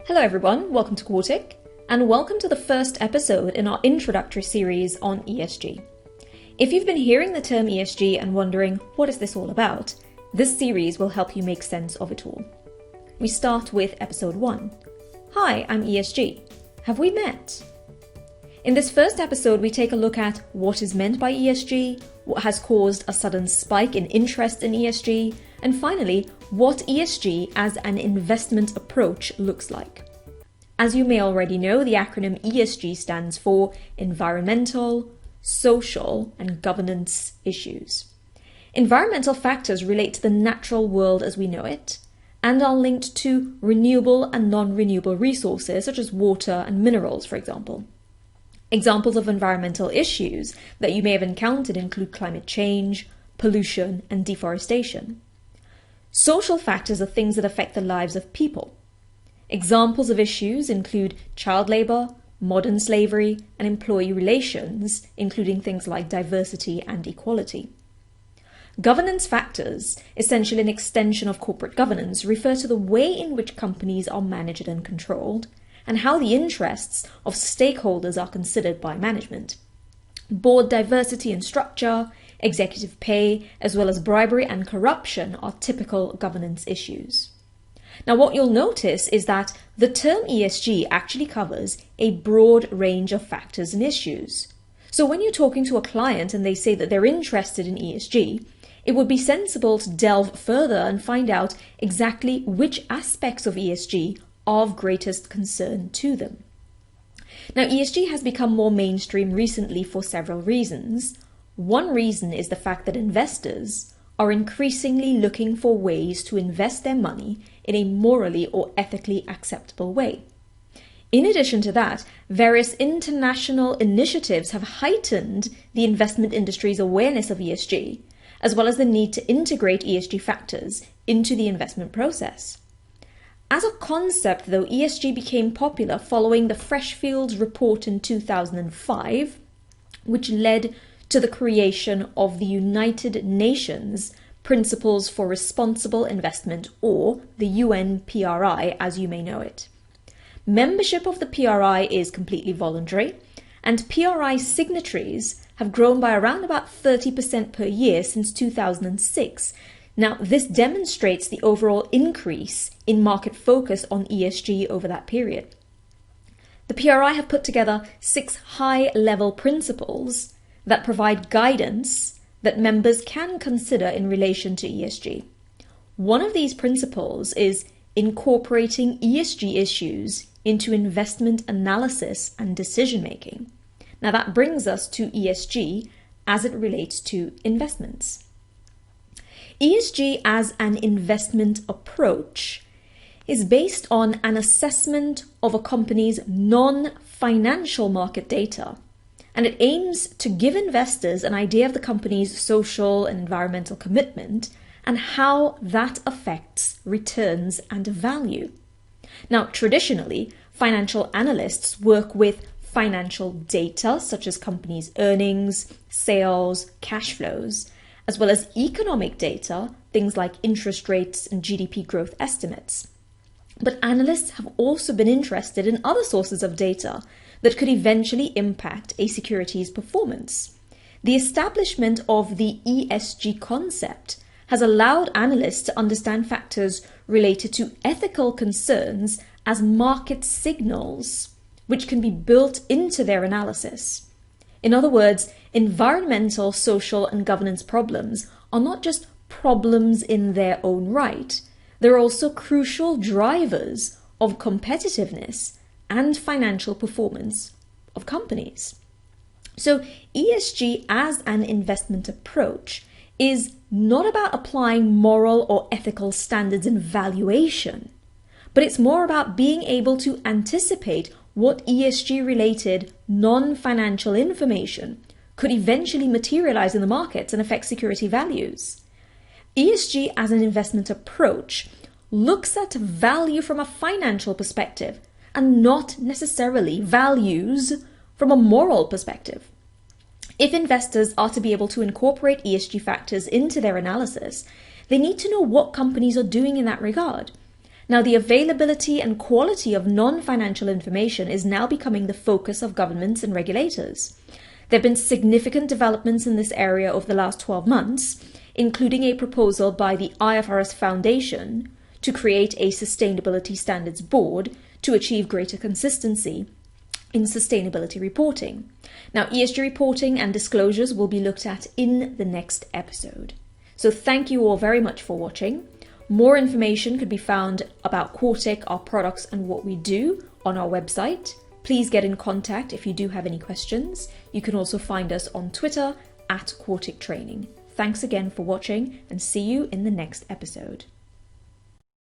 Hello everyone, welcome to Quartic, and welcome to the first episode in our introductory series on ESG. If you've been hearing the term ESG and wondering, what is this all about? This series will help you make sense of it all. We start with episode 1. Hi, I'm ESG. Have we met? In this first episode, we take a look at what is meant by ESG, what has caused a sudden spike in interest in ESG, and finally, what ESG as an investment approach looks like. As you may already know, the acronym ESG stands for Environmental, Social, and Governance Issues. Environmental factors relate to the natural world as we know it, and are linked to renewable and non-renewable resources such as water and minerals, for example. Examples of environmental issues that you may have encountered include climate change, pollution, and deforestation. Social factors are things that affect the lives of people. Examples of issues include child labour, modern slavery, and employee relations, including things like diversity and equality. Governance factors, essentially an extension of corporate governance, refer to the way in which companies are managed and controlled, and how the interests of stakeholders are considered by management. Board diversity and structure, executive pay, as well as bribery and corruption are typical governance issues. Now, what you'll notice is that the term ESG actually covers a broad range of factors and issues. So when you're talking to a client and they say that they're interested in ESG, it would be sensible to delve further and find out exactly which aspects of ESG are of greatest concern to them. Now, ESG has become more mainstream recently for several reasons. One reason is the fact that investors are increasingly looking for ways to invest their money in a morally or ethically acceptable way. In addition to that, various international initiatives have heightened the investment industry's awareness of ESG, as well as the need to integrate ESG factors into the investment process. As a concept, though, ESG became popular following the Freshfields report in 2005, which led to the creation of the United Nations Principles for Responsible Investment, or the UNPRI as you may know it. Membership of the PRI is completely voluntary, and PRI signatories have grown by around about 30% per year since 2006. Now, this demonstrates the overall increase in market focus on ESG over that period. The PRI have put together 6 high-level principles that provide guidance that members can consider in relation to ESG. One of these principles is incorporating ESG issues into investment analysis and decision-making. Now that brings us to ESG as it relates to investments. ESG as an investment approach is based on an assessment of a company's non-financial market data, and it aims to give investors an idea of the company's social and environmental commitment and how that affects returns and value. Now, traditionally, financial analysts work with financial data such as companies' earnings, sales, cash flows, as well as economic data, things like interest rates and GDP growth estimates. But analysts have also been interested in other sources of data that could eventually impact a security's performance. The establishment of the ESG concept has allowed analysts to understand factors related to ethical concerns as market signals, which can be built into their analysis. In other words, environmental, social, and governance problems are not just problems in their own right. They're also crucial drivers of competitiveness and financial performance of companies. So ESG as an investment approach is not about applying moral or ethical standards in valuation, but it's more about being able to anticipate what ESG-related non-financial information could eventually materialize in the markets and affect security values. ESG as an investment approach looks at value from a financial perspective and not necessarily values from a moral perspective. If investors are to be able to incorporate ESG factors into their analysis, they need to know what companies are doing in that regard. Now, the availability and quality of non-financial information is now becoming the focus of governments and regulators. There have been significant developments in this area over the last 12 months, including a proposal by the IFRS Foundation to create a Sustainability Standards Board to achieve greater consistency in sustainability reporting. Now, ESG reporting and disclosures will be looked at in the next episode. So thank you all very much for watching. More information can be found about Quartic, our products and what we do on our website. Please get in contact if you do have any questions. You can also find us on Twitter @Quartic Training. Thanks again for watching and see you in the next episode.